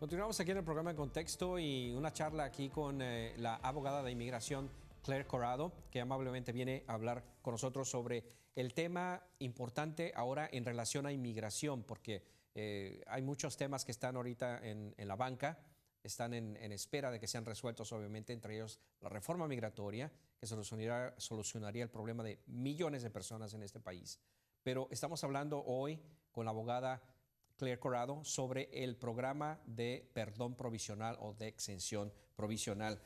Continuamos aquí en el programa En Contexto y una charla aquí con la abogada de inmigración Claire Corrado, que amablemente viene a hablar con nosotros sobre el tema importante ahora en relación a inmigración, porque hay muchos temas que están ahorita en la banca, están en espera de que sean resueltos, obviamente, entre ellos la reforma migratoria, que solucionaría el problema de millones de personas en este país. Pero estamos hablando hoy con la abogada Claire Corrado sobre el programa de perdón provisional o de exención provisional.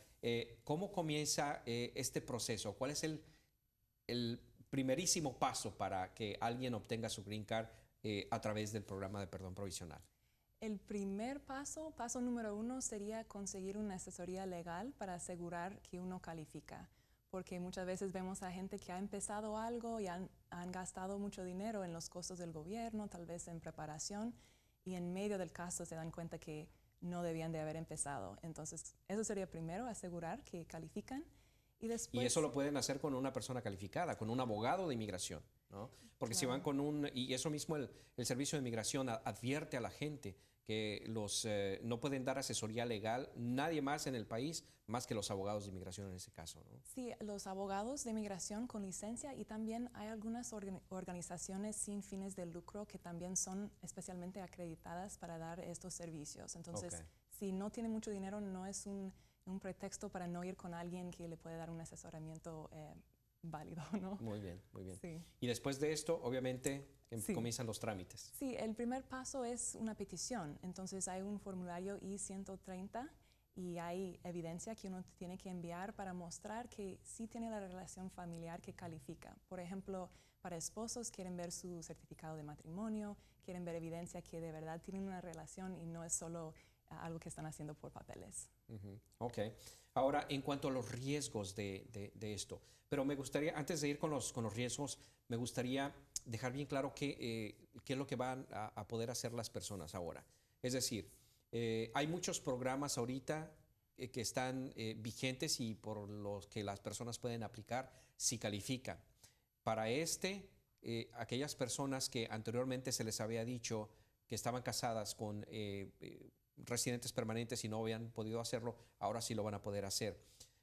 ¿Cómo comienza este proceso? ¿Cuál es el primerísimo paso para que alguien obtenga su green card a través del programa de perdón provisional? El primer paso, paso número 1, sería conseguir una asesoría legal para asegurar que uno califica. Porque muchas veces vemos a gente que ha empezado algo y han gastado mucho dinero en los costos del gobierno, tal vez en preparación, y en medio del caso se dan cuenta que no debían de haber empezado. Entonces, eso sería primero, asegurar que califican. Y eso lo pueden hacer con una persona calificada, con un abogado de inmigración, ¿no? Porque Claro. si van con y eso mismo el Servicio de Inmigración advierte a la gente que no pueden dar asesoría legal nadie más en el país más que los abogados de inmigración en ese caso, ¿no? Sí, los abogados de inmigración con licencia, y también hay algunas organizaciones sin fines de lucro que también son especialmente acreditadas para dar estos servicios. Entonces, si no tiene mucho dinero, no es un pretexto para no ir con alguien que le puede dar un asesoramiento válido, ¿no? Muy bien, muy bien. Sí. Y después de esto, obviamente, comienzan los trámites. Sí, el primer paso es una petición. Entonces hay un formulario I-130 y hay evidencia que uno tiene que enviar para mostrar que sí tiene la relación familiar que califica. Por ejemplo, para esposos quieren ver su certificado de matrimonio, quieren ver evidencia que de verdad tienen una relación y no es solo algo que están haciendo por papeles. Ok. Ahora, en cuanto a los riesgos de esto, pero me gustaría, antes de ir con los riesgos, me gustaría dejar bien claro qué es lo que van a poder hacer las personas ahora. Es decir, hay muchos programas ahorita que están vigentes y por los que las personas pueden aplicar si califican. Para aquellas personas que anteriormente se les había dicho que estaban casadas con residentes permanentes y no habían podido hacerlo, ahora sí lo van a poder hacer.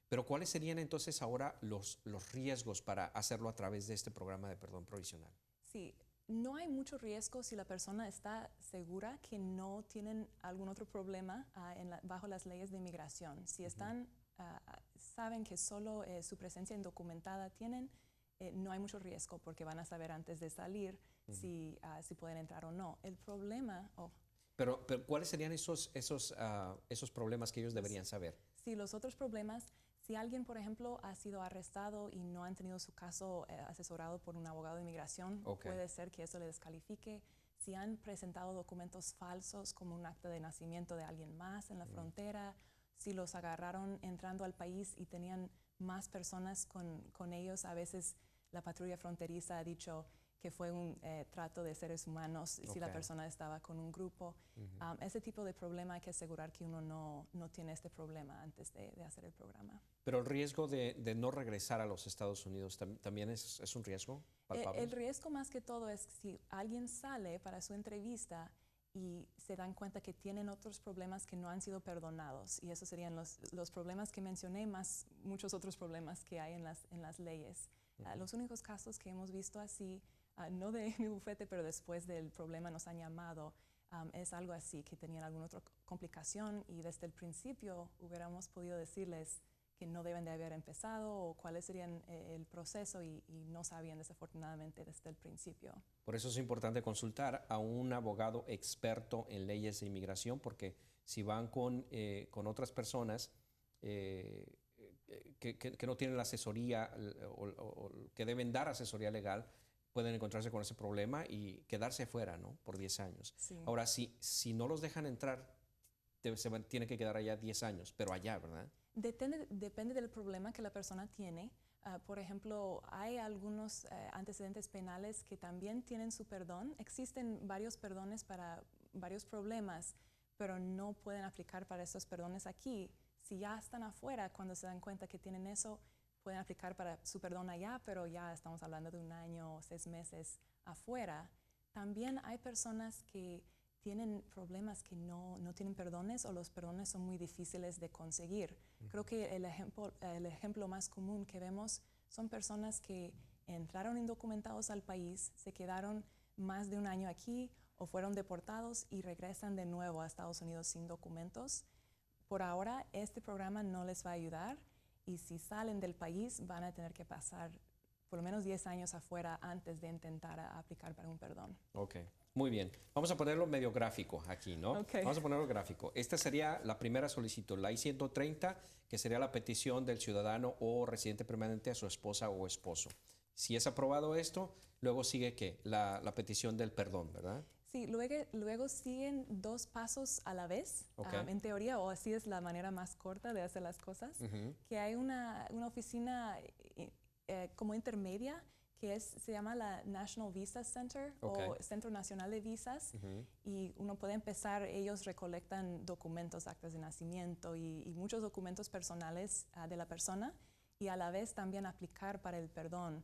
Pero ¿cuáles serían entonces ahora los riesgos para hacerlo a través de este programa de perdón provisional? Sí, no hay mucho riesgo si la persona está segura que no tienen algún otro problema bajo las leyes de inmigración. Si están, saben que solo su presencia indocumentada tienen, no hay mucho riesgo porque van a saber antes de salir si pueden entrar o no. El problema... Pero ¿cuáles serían esos problemas que ellos deberían saber? Sí, los otros problemas, si alguien, por ejemplo, ha sido arrestado y no han tenido su caso asesorado por un abogado de inmigración, puede ser que eso le descalifique. Si han presentado documentos falsos como un acta de nacimiento de alguien más en la frontera, si los agarraron entrando al país y tenían más personas con ellos, a veces la patrulla fronteriza ha dicho que fue un trato de seres humanos si la persona estaba con un grupo. Ese tipo de problema hay que asegurar que uno no tiene este problema antes de hacer el programa. Pero el riesgo de no regresar a los Estados Unidos también es un riesgo palpable. El riesgo más que todo es si alguien sale para su entrevista y se dan cuenta que tienen otros problemas que no han sido perdonados. Y esos serían los problemas que mencioné, más muchos otros problemas que hay en las leyes. Los únicos casos que hemos visto así, no de mi bufete, pero después del problema nos han llamado, es algo así, que tenían alguna otra complicación y desde el principio hubiéramos podido decirles que no deben de haber empezado o cuáles serían el proceso y no sabían desafortunadamente desde el principio. Por eso es importante consultar a un abogado experto en leyes de inmigración, porque si van con otras personas que no tienen la asesoría o que deben dar asesoría legal, pueden encontrarse con ese problema y quedarse fuera, ¿no? Por 10 años. Sí. Ahora, si no los dejan entrar, tiene que quedar allá 10 años, pero allá, ¿verdad? Depende del problema que la persona tiene. Por ejemplo, hay algunos antecedentes penales que también tienen su perdón. Existen varios perdones para varios problemas, pero no pueden aplicar para esos perdones aquí. Si ya están afuera, cuando se dan cuenta que tienen eso, pueden aplicar para su perdón allá, pero ya estamos hablando de 1 año o 6 meses afuera. También hay personas que tienen problemas que no tienen perdones o los perdones son muy difíciles de conseguir. Creo que el ejemplo más común que vemos son personas que entraron indocumentados al país, se quedaron más de un año aquí o fueron deportados y regresan de nuevo a Estados Unidos sin documentos. Por ahora, este programa no les va a ayudar y si salen del país van a tener que pasar por lo menos 10 años afuera antes de intentar aplicar para un perdón. Ok, muy bien. Vamos a ponerlo medio gráfico aquí, ¿no? Okay. Vamos a ponerlo gráfico. Esta sería la primera solicitud, la I-130, que sería la petición del ciudadano o residente permanente a su esposa o esposo. Si es aprobado esto, luego sigue ¿qué? La petición del perdón, ¿verdad? Sí, luego siguen 2 pasos a la vez, Okay. en teoría, o así es la manera más corta de hacer las cosas, que hay una oficina como intermedia que se llama la National Visa Center o Centro Nacional de Visas y uno puede empezar, ellos recolectan documentos, actas de nacimiento y muchos documentos personales de la persona y a la vez también aplicar para el perdón.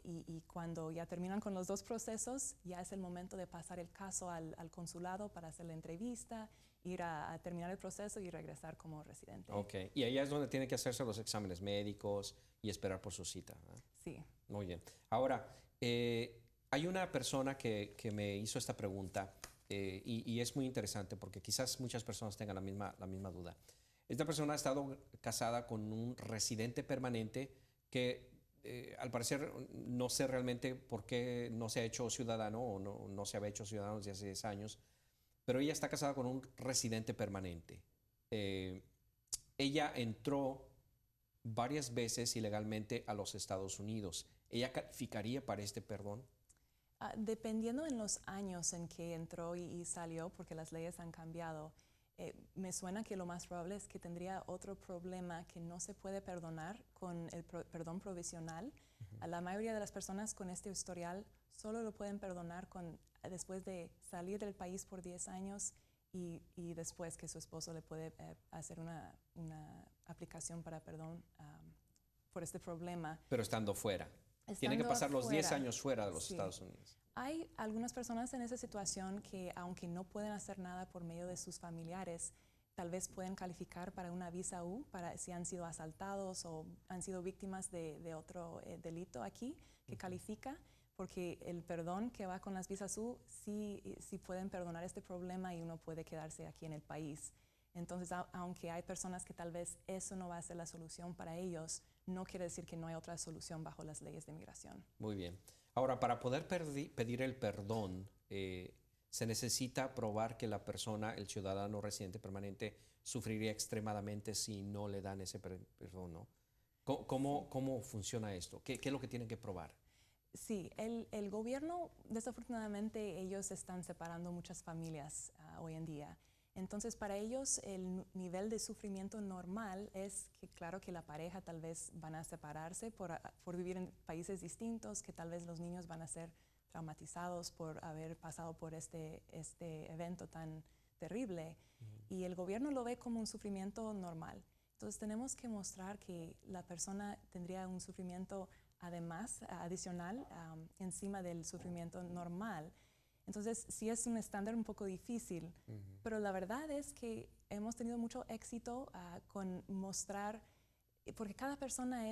Y cuando ya terminan con los 2 procesos, ya es el momento de pasar el caso al consulado para hacer la entrevista, ir a terminar el proceso y regresar como residente. Ok, y allá es donde tienen que hacerse los exámenes médicos y esperar por su cita, ¿verdad? Sí. Muy bien. Ahora, hay una persona que me hizo esta pregunta y es muy interesante porque quizás muchas personas tengan la misma duda. Esta persona ha estado casada con un residente permanente que al parecer no sé realmente por qué no se ha hecho ciudadano o no se había hecho ciudadano desde hace 10 años, pero ella está casada con un residente permanente. Ella entró varias veces ilegalmente a los Estados Unidos. ¿Ella calificaría para este perdón? Dependiendo en los años en que entró y salió, porque las leyes han cambiado, me suena que lo más probable es que tendría otro problema que no se puede perdonar con el perdón provisional. A la mayoría de las personas con este historial solo lo pueden perdonar después de salir del país por 10 años y después que su esposo le puede hacer una aplicación para perdón por este problema. Pero estando fuera. Tiene que pasar los 10 años fuera de los Estados Unidos. Hay algunas personas en esa situación que, aunque no pueden hacer nada por medio de sus familiares, tal vez pueden calificar para una visa U, para si han sido asaltados o han sido víctimas de otro delito aquí, que califica, porque el perdón que va con las visas U sí pueden perdonar este problema y uno puede quedarse aquí en el país. Entonces, aunque hay personas que tal vez eso no va a ser la solución para ellos, no quiere decir que no hay otra solución bajo las leyes de migración. Muy bien. Ahora, para poder pedir el perdón, se necesita probar que la persona, el ciudadano residente permanente, sufriría extremadamente si no le dan ese perdón, ¿no? ¿Cómo funciona esto? ¿Qué es lo que tienen que probar? Sí, el gobierno, desafortunadamente, ellos están separando muchas familias hoy en día. Entonces, para ellos, el nivel de sufrimiento normal es que, claro, que la pareja tal vez van a separarse por vivir en países distintos, que tal vez los niños van a ser traumatizados por haber pasado por este evento tan terrible. Y el gobierno lo ve como un sufrimiento normal. Entonces, tenemos que mostrar que la persona tendría un sufrimiento adicional, encima del sufrimiento normal. Entonces, sí es un estándar un poco difícil, pero la verdad es que hemos tenido mucho éxito con mostrar, porque cada persona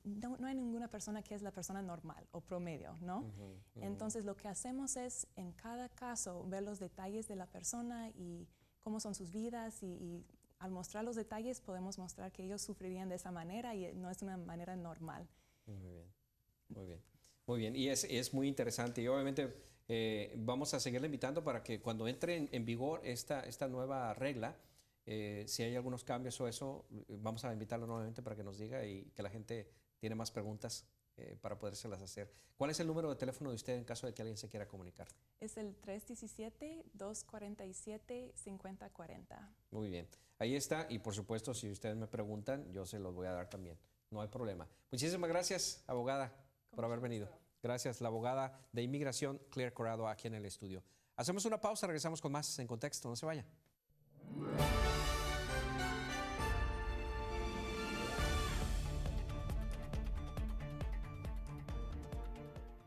no hay ninguna persona que es la persona normal o promedio, ¿no? Entonces, lo que hacemos es, en cada caso, ver los detalles de la persona y cómo son sus vidas y al mostrar los detalles podemos mostrar que ellos sufrirían de esa manera y no es una manera normal. Muy bien, muy bien. Muy bien, y es muy interesante y obviamente vamos a seguirle invitando para que cuando entre en vigor esta nueva regla, si hay algunos cambios o eso, vamos a invitarlo nuevamente para que nos diga y que la gente tiene más preguntas para podérselas hacer. ¿Cuál es el número de teléfono de usted en caso de que alguien se quiera comunicar? Es el 317-247-5040. Muy bien, ahí está y por supuesto si ustedes me preguntan, yo se los voy a dar también. No hay problema. Muchísimas gracias, abogada, por haber venido. Gracias, la abogada de inmigración Claire Corrado aquí en el estudio. Hacemos una pausa, regresamos con más En Contexto, no se vaya.